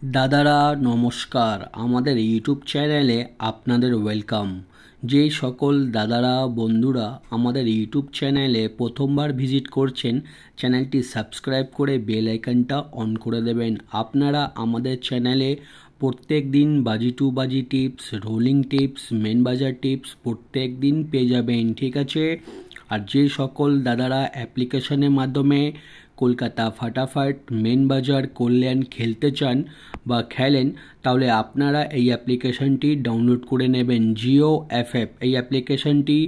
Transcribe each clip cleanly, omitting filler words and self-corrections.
দাদারা নমস্কার, আমাদের ইউটিউব চ্যানেলে আপনাদের ওয়েলকাম। যে সকল দাদারা বন্ধুরা আমাদের ইউটিউব চ্যানেলে প্রথমবার ভিজিট করছেন, চ্যানেলটি সাবস্ক্রাইব করে বেল আইকনটা অন করে দেবেন। আপনারা আমাদের চ্যানেলে প্রত্যেক দিন বাজি টু বাজি টিপস, রোলিং টিপস, মেন বাজার টিপস প্রত্যেক দিন পেয়ে যাবেন, ঠিক আছে। আর যে সকল দাদারা অ্যাপ্লিকেশনের মাধ্যমে কলকাতা ফাটাফাট, মেন বাজার, কল্যাণ খেলতে চান বা খেলেন, তাহলে আপনারা এই অ্যাপ্লিকেশনটি ডাউনলোড করে নেবেন। জিও এফএফ এই অ্যাপ্লিকেশনটি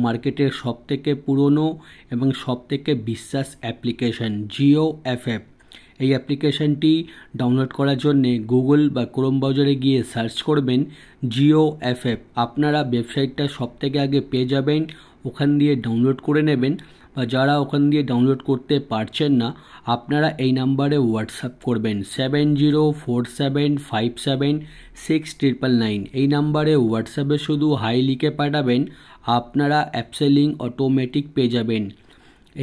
মার্কেটের সবথেকে পুরনো এবং সবথেকে বিশ্বাস অ্যাপ্লিকেশন জিও এফএফ। এই অ্যাপ্লিকেশনটি ডাউনলোড করার জন্যে গুগল বা ক্রোম ব্রাউজারে গিয়ে সার্চ করবেন জিও এফএফ। আপনারা ওয়েবসাইটটা সবথেকে আগে পেয়ে যাবেন, ওখান দিয়ে ডাউনলোড করে নেবেন। বা যারা ওখান দিয়ে ডাউনলোড করতে পারছেন না, আপনারা এই নাম্বারে হোয়াটসঅ্যাপ করবেন 7047576999। এই নাম্বারে হোয়াটসঅ্যাপে শুধু হাই লিখে পাঠাবেন, আপনারা অ্যাপসে লিঙ্ক অটোমেটিক পেয়ে যাবেন।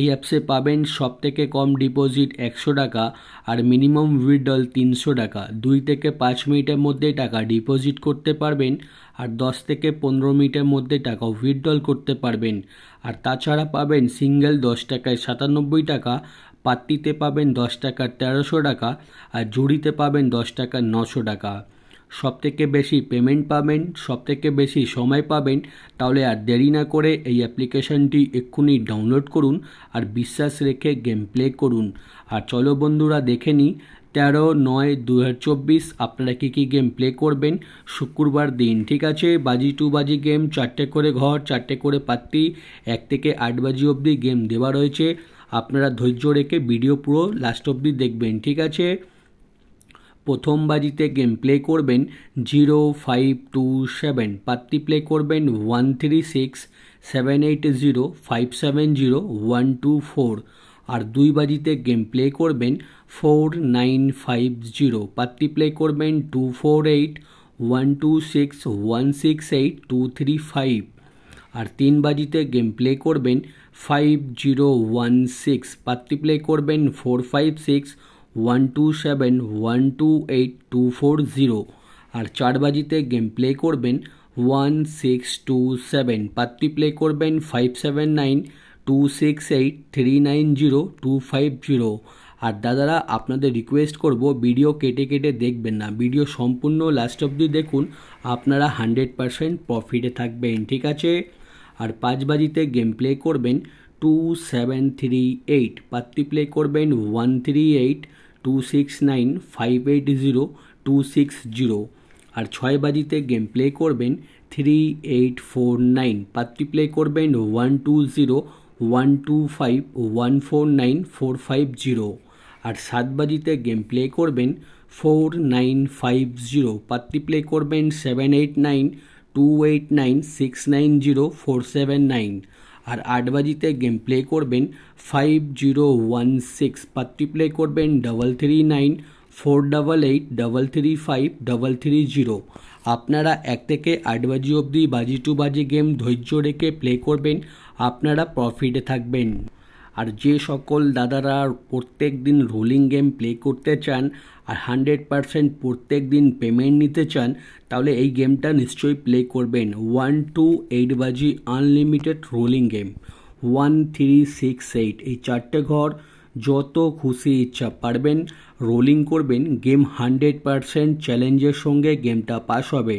এই অ্যাপসে পাবেন সবথেকে কম ডিপোজিট 100 টাকা আর মিনিমাম উইথড্রল 300 টাকা। 2 থেকে 5 মিনিটের মধ্যে টাকা ডিপোজিট করতে পারবেন আর 10 থেকে 15 মিনিটের মধ্যে টাকা উইথড্রল করতে পারবেন। আর তাছাড়া পাবেন সিঙ্গেল 10 টাকায় 97 টাকা, পাত্তিতে পাবেন 10 টাকার 1300 টাকা আর জুড়িতে পাবেন 10 টাকার 900 টাকা। সবথেকে বেশি পেমেন্ট পাবেন, সবথেকে বেশি সময় পাবেন। তাহলে আর দেরি না করে এই অ্যাপ্লিকেশনটি এক্ষুনি ডাউনলোড করুন আর বিশ্বাস রেখে গেম প্লে করুন। আর চলো বন্ধুরা দেখে নিই 13/9/2024 আপনারা কী গেম প্লে করবেন শুক্রবার দিন, ঠিক আছে। বাজি টু বাজি গেম, 4টে করে ঘর, 4টে করে পাত্তি, 1 থেকে 8 বাজি অবধি গেম দেওয়া রয়েছে। আপনারা ধৈর্য রেখে ভিডিও পুরো লাস্ট অবধি দেখবেন, ঠিক আছে। প্রথম বাজিতে গেম প্লে করবেন 0527, পাত্তি প্লে করবেন 136780570124। আর 2 বাজিতে গেম প্লে করবেন 4950, পাত্তি প্লে করবেন 248126168235। আর 3 বাজিতে গেম প্লে করবেন 5016, পাত্তি প্লে করবেন 456127128240। আর 4 বাজিতে গেম প্লে করবেন 1627, পাত্তি প্লে করবেন 579268390250। আর দাদারা আপনাদের রিকোয়েস্ট করব, ভিডিও কেটে কেটে দেখবেন না, ভিডিও সম্পূর্ণ লাস্ট অবধি দেখুন, আপনারা 100% প্রফিটে থাকবেন, ঠিক আছে। আর 5 বাজিতে গেম প্লে করবেন 2738, পাত্তি প্লে করবেন 138269580260। আর 6 বাজিতে গেম প্লে করবেন 3849, পাত্তি প্লে করবেন 120125149450। আর 7 বাজিতে গেম প্লে করবেন 4950, পাত্তি প্লে করবেন 789289690479। আর 8 বাজিতে গেম প্লে করবেন 5016, পাত্তি প্লে করবেন 339488335330। আপনারা 1 থেকে 8 বাজি অবধি বাজি টু বাজি গেম ধৈর্য রেখে প্লে করবেন, আপনারা প্রফিটে থাকবেন। আর যে সকল দাদারা প্রত্যেক দিন রোলিং গেম প্লে করতে চান আর 100% প্রত্যেক দিন পেমেন্ট নিতে চান, তাহলে এই গেমটা নিশ্চয়ই প্লে করবেন। 1 to 8 বাজি আনলিমিটেড রোলিং গেম, 1368, এই 4টে ঘর যত খুশি ইচ্ছা পারবেন রোলিং করবেন। গেম 100% চ্যালেঞ্জের সঙ্গে গেমটা পাস হবে।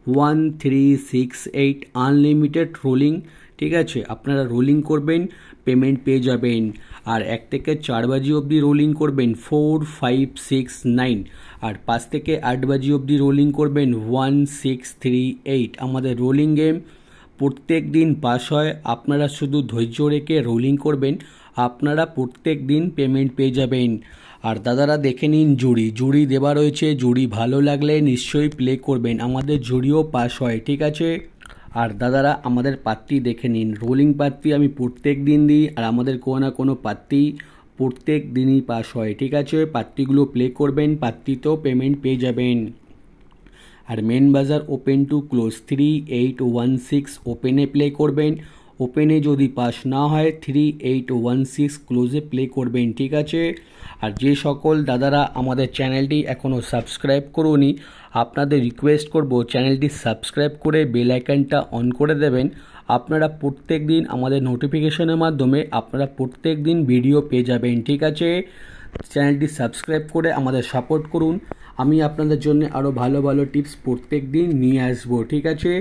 1368 আনলিমিটেড রোলিং, ঠিক আছে। আপনারা রোলিং করবেন, পেমেন্ট পেয়ে যাবেন। আর 1 থেকে 4 বাজি অবধি রোলিং করবেন 4569। আর 5 থেকে 8 বাজি অবধি রোলিং করবেন 1638। আমাদের রোলিং গেম প্রত্যেক দিন পাস হয়, আপনারা শুধু ধৈর্য রেখে রোলিং করবেন, আপনারা প্রত্যেক দিন পেমেন্ট পেয়ে যাবেন। আর দাদারা দেখে নিন জুড়ি দেওয়া রয়েছে, জুড়ি ভালো লাগলে নিশ্চয়ই প্লে করবেন, আমাদের জুড়িও পাস হয়, ঠিক আছে। আর দাদারা আমাদের পাত্তি দেখে নিন, রোলিং পাত্তি আমি প্রত্যেক দিন দিই আর আমাদের কোনো না কোনো পাত্তি প্রত্যেক দিনই পাস হয়, ঠিক আছে। পাত্তিগুলো প্লে করবেন, পাত্তিতেও পেমেন্ট পেয়ে যাবেন। আর মেন বাজার ওপেন টু ক্লোজ 3816 ওপেনে প্লে করবেন, ওপেনে যদি পাস না হয় 3816 ক্লোজে প্লে করবেন, ঠিক আছে। আর যে সকল দাদারা আমাদের চ্যানেলটি এখনও সাবস্ক্রাইব করুনি, আপনাদের রিকোয়েস্ট করব চ্যানেলটি সাবস্ক্রাইব করে বেল আইকনটা অন করে দেবেন। আপনারা প্রত্যেক দিন আমাদের নোটিফিকেশনের মাধ্যমে আপনারা প্রত্যেক দিন ভিডিও পেয়ে যাবেন, ঠিক আছে। চ্যানেলটি সাবস্ক্রাইব করে আমাদের সাপোর্ট করুন। আমি আপনাদের জন্য আরও ভালো ভালো টিপস প্রত্যেক দিন নিয়ে আসবো, ঠিক আছে।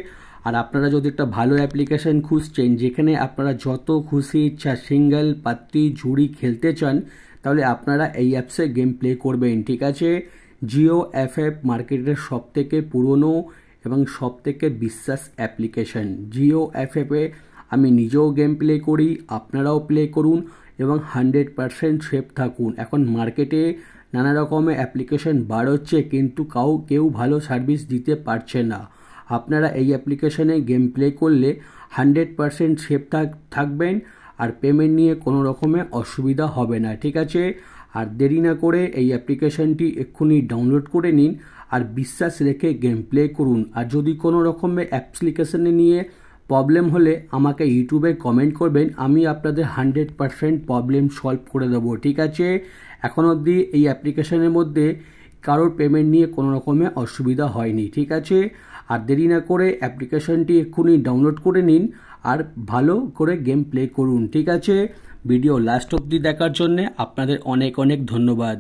আর আপনারা যদি একটা ভালো অ্যাপ্লিকেশান খুঁজছেন যেখানে আপনারা যত খুশি ইচ্ছা সিঙ্গেল পাত্তি ঝুড়ি খেলতে চান, তাহলে আপনারা এই অ্যাপসে গেম প্লে করবেন, ঠিক আছে। জিও এফএফ মার্কেটের সবথেকে পুরনো এবং সবথেকে বিশ্বাস অ্যাপ্লিকেশান। জিও এফএফে আমি নিজেও গেম প্লে করি, আপনারাও প্লে করুন এবং 100% সেফ থাকুন। এখন মার্কেটে নানা রকমের অ্যাপ্লিকেশান বার হচ্ছে, কিন্তু কেউ ভালো সার্ভিস দিতে পারছে না। আপনারা এই অ্যাপ্লিকেশানে গেম প্লে করলে 100% সেফ থাকবেন আর পেমেন্ট নিয়ে কোনো রকমের অসুবিধা হবে না, ঠিক আছে। আর দেরি না করে এই অ্যাপ্লিকেশানটি এক্ষুনি ডাউনলোড করে নিন আর বিশ্বাস রেখে গেম প্লে করুন। আর যদি কোনো রকমের অ্যাপ্লিকেশানে নিয়ে প্রবলেম হলে আমাকে ইউটিউবে কমেন্ট করবেন, আমি আপনাদের 100% প্রবলেম সলভ করে দেবো, ঠিক আছে। এখন অবধি এই অ্যাপ্লিকেশানের মধ্যে কারোর পেমেন্ট নিয়ে কোনো রকমের অসুবিধা হয়নি, ঠিক আছে। আর দেরি না করে অ্যাপ্লিকেশানটি এক্ষুনি ডাউনলোড করে নিন আর ভালো করে গেম প্লে করুন, ঠিক আছে। ভিডিও লাস্ট অবধি দেখার জন্যে আপনাদের অনেক অনেক ধন্যবাদ।